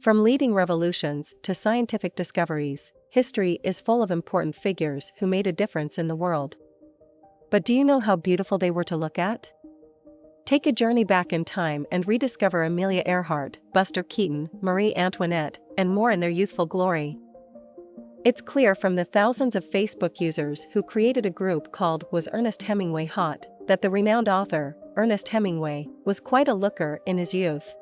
From leading revolutions to scientific discoveries, history is full of important figures who made a difference in the world. But do you know how beautiful they were to look at? Take a journey back in time and rediscover Amelia Earhart, Buster Keaton, Marie Antoinette, and more in their youthful glory. It's clear from the thousands of Facebook users who created a group called Was Ernest Hemingway Hot? That the renowned author, Ernest Hemingway, was quite a looker in his youth.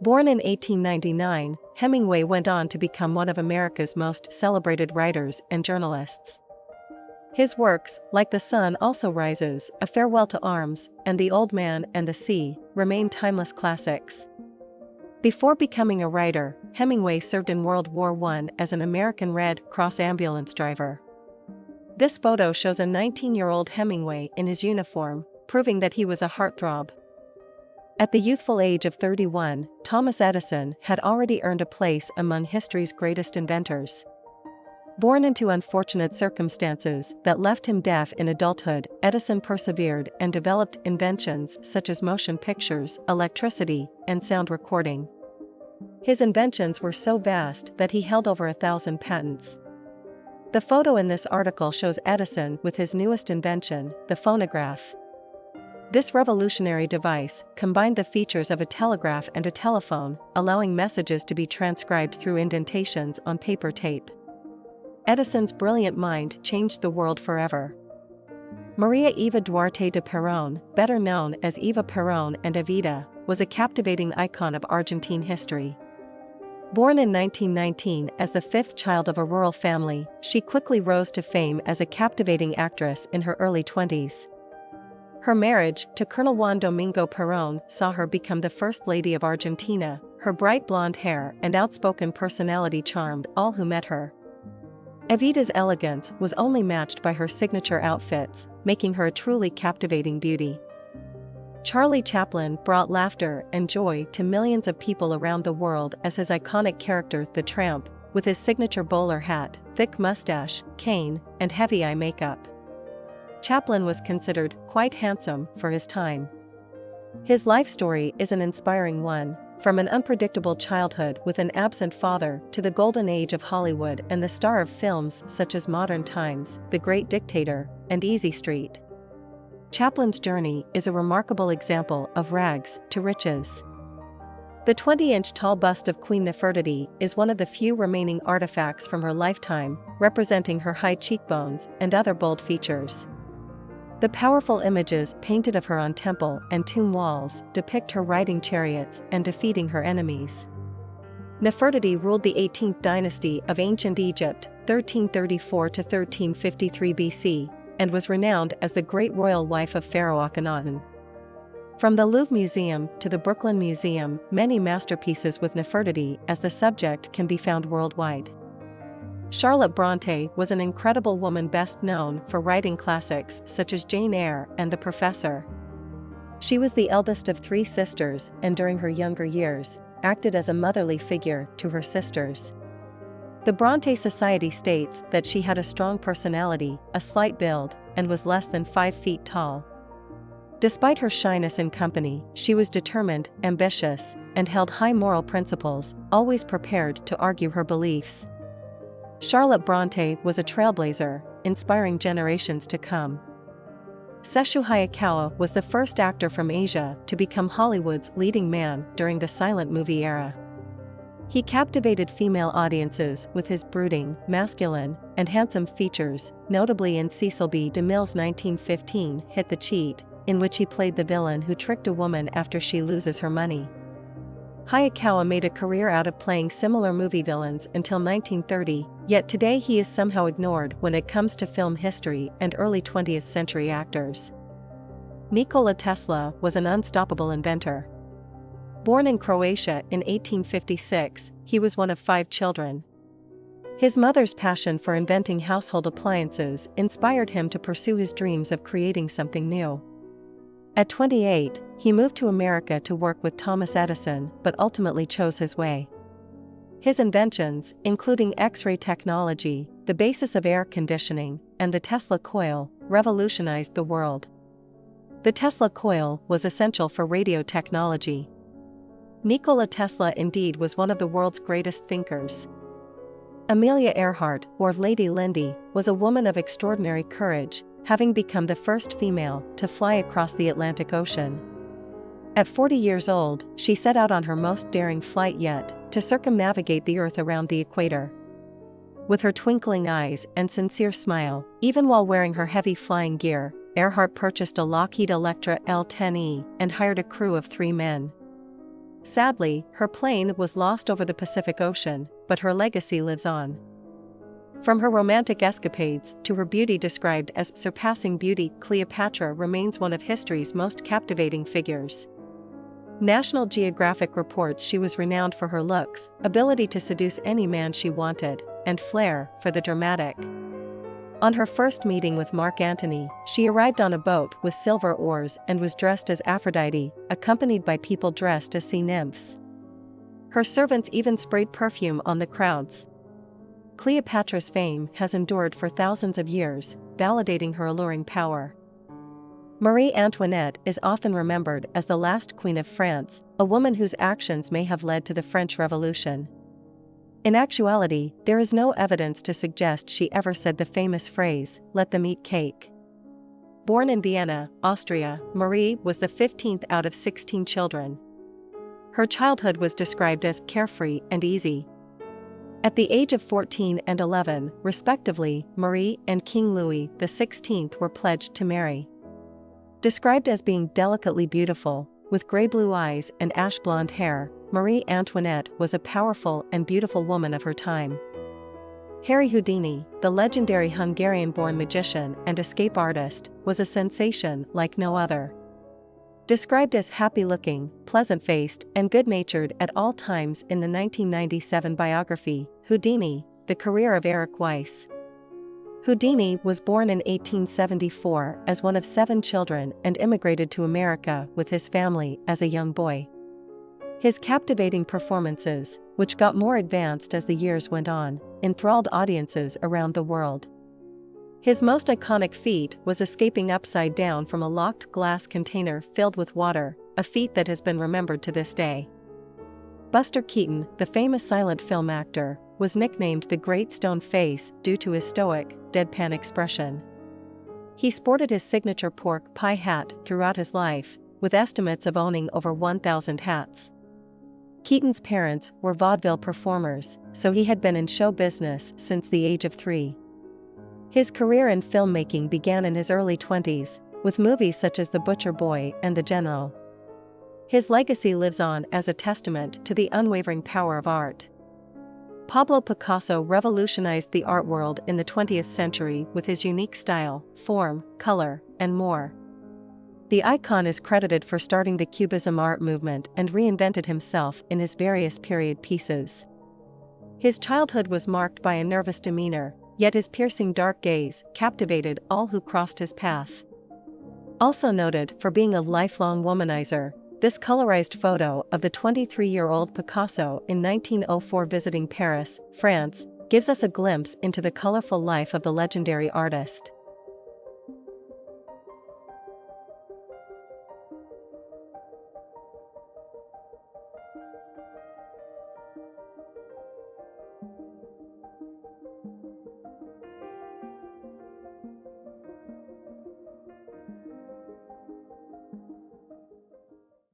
Born in 1899, Hemingway went on to become one of America's most celebrated writers and journalists. His works, like The Sun Also Rises, A Farewell to Arms, and The Old Man and the Sea, remain timeless classics. Before becoming a writer, Hemingway served in World War I as an American Red Cross ambulance driver. This photo shows a 19-year-old Hemingway in his uniform, proving that he was a heartthrob. At the youthful age of 31, Thomas Edison had already earned a place among history's greatest inventors. Born into unfortunate circumstances that left him deaf in adulthood, Edison persevered and developed inventions such as motion pictures, electricity, and sound recording. His inventions were so vast that he held over 1,000 patents. The photo in this article shows Edison with his newest invention, the phonograph. This revolutionary device combined the features of a telegraph and a telephone, allowing messages to be transcribed through indentations on paper tape. Edison's brilliant mind changed the world forever. Maria Eva Duarte de Peron, better known as Eva Peron and Evita, was a captivating icon of Argentine history. Born in 1919 as the fifth child of a rural family, she quickly rose to fame as a captivating actress in her early 20s. Her marriage to Colonel Juan Domingo Perón saw her become the First Lady of Argentina. Her bright blonde hair and outspoken personality charmed all who met her. Evita's elegance was only matched by her signature outfits, making her a truly captivating beauty. Charlie Chaplin brought laughter and joy to millions of people around the world as his iconic character, the Tramp, with his signature bowler hat, thick mustache, cane, and heavy eye makeup. Chaplin was considered quite handsome for his time. His life story is an inspiring one, from an unpredictable childhood with an absent father to the golden age of Hollywood and the star of films such as Modern Times, The Great Dictator, and Easy Street. Chaplin's journey is a remarkable example of rags to riches. The 20-inch tall bust of Queen Nefertiti is one of the few remaining artifacts from her lifetime, representing her high cheekbones and other bold features. The powerful images painted of her on temple and tomb walls depict her riding chariots and defeating her enemies. Nefertiti ruled the 18th dynasty of ancient Egypt, 1334 to 1353 BC, and was renowned as the great royal wife of Pharaoh Akhenaten. From the Louvre Museum to the Brooklyn Museum, many masterpieces with Nefertiti as the subject can be found worldwide. Charlotte Bronte was an incredible woman best known for writing classics such as Jane Eyre and The Professor. She was the eldest of 3 sisters and during her younger years, acted as a motherly figure to her sisters. The Bronte Society states that she had a strong personality, a slight build, and was less than 5 feet tall. Despite her shyness in company, she was determined, ambitious, and held high moral principles, always prepared to argue her beliefs. Charlotte Bronte was a trailblazer, inspiring generations to come. Sessue Hayakawa was the first actor from Asia to become Hollywood's leading man during the silent movie era. He captivated female audiences with his brooding, masculine, and handsome features, notably in Cecil B. DeMille's 1915 hit The Cheat, in which he played the villain who tricked a woman after she loses her money. Hayakawa made a career out of playing similar movie villains until 1930, yet today he is somehow ignored when it comes to film history and early 20th century actors. Nikola Tesla was an unstoppable inventor. Born in Croatia in 1856, he was one of 5 children. His mother's passion for inventing household appliances inspired him to pursue his dreams of creating something new. At 28, he moved to America to work with Thomas Edison, but ultimately chose his way. His inventions, including X-ray technology, the basis of air conditioning, and the Tesla coil, revolutionized the world. The Tesla coil was essential for radio technology. Nikola Tesla indeed was one of the world's greatest thinkers. Amelia Earhart, or Lady Lindy, was a woman of extraordinary courage, having become the first female to fly across the Atlantic Ocean. At 40 years old, she set out on her most daring flight yet, to circumnavigate the Earth around the equator. With her twinkling eyes and sincere smile, even while wearing her heavy flying gear, Earhart purchased a Lockheed Electra L-10E and hired a crew of 3 men. Sadly, her plane was lost over the Pacific Ocean, but her legacy lives on. From her romantic escapades to her beauty described as surpassing beauty, Cleopatra remains one of history's most captivating figures. National Geographic reports she was renowned for her looks, ability to seduce any man she wanted, and flair for the dramatic. On her first meeting with Mark Antony, she arrived on a boat with silver oars and was dressed as Aphrodite, accompanied by people dressed as sea nymphs. Her servants even sprayed perfume on the crowds. Cleopatra's fame has endured for thousands of years, validating her alluring power. Marie Antoinette is often remembered as the last queen of France, a woman whose actions may have led to the French Revolution. In actuality, there is no evidence to suggest she ever said the famous phrase, "Let them eat cake." Born in Vienna, Austria, Marie was the 15th out of 16 children. Her childhood was described as carefree and easy. At the age of 14 and 11, respectively, Marie and King Louis XVI were pledged to marry. Described as being delicately beautiful, with gray-blue eyes and ash-blonde hair, Marie Antoinette was a powerful and beautiful woman of her time. Harry Houdini, the legendary Hungarian-born magician and escape artist, was a sensation like no other. Described as happy-looking, pleasant-faced, and good-natured at all times in the 1997 biography, Houdini, The Career of Eric Weiss. Houdini was born in 1874 as one of 7 children and immigrated to America with his family as a young boy. His captivating performances, which got more advanced as the years went on, enthralled audiences around the world. His most iconic feat was escaping upside down from a locked glass container filled with water, a feat that has been remembered to this day. Buster Keaton, the famous silent film actor, was nicknamed the Great Stone Face due to his stoic, deadpan expression. He sported his signature pork pie hat throughout his life, with estimates of owning over 1,000 hats. Keaton's parents were vaudeville performers, so he had been in show business since the age of 3. His career in filmmaking began in his early 20s, with movies such as The Butcher Boy and The General. His legacy lives on as a testament to the unwavering power of art. Pablo Picasso revolutionized the art world in the 20th century with his unique style, form, color, and more. The icon is credited for starting the Cubism art movement and reinvented himself in his various period pieces. His childhood was marked by a nervous demeanor, yet his piercing dark gaze captivated all who crossed his path. Also noted for being a lifelong womanizer, this colorized photo of the 23-year-old Picasso in 1904 visiting Paris, France, gives us a glimpse into the colorful life of the legendary artist.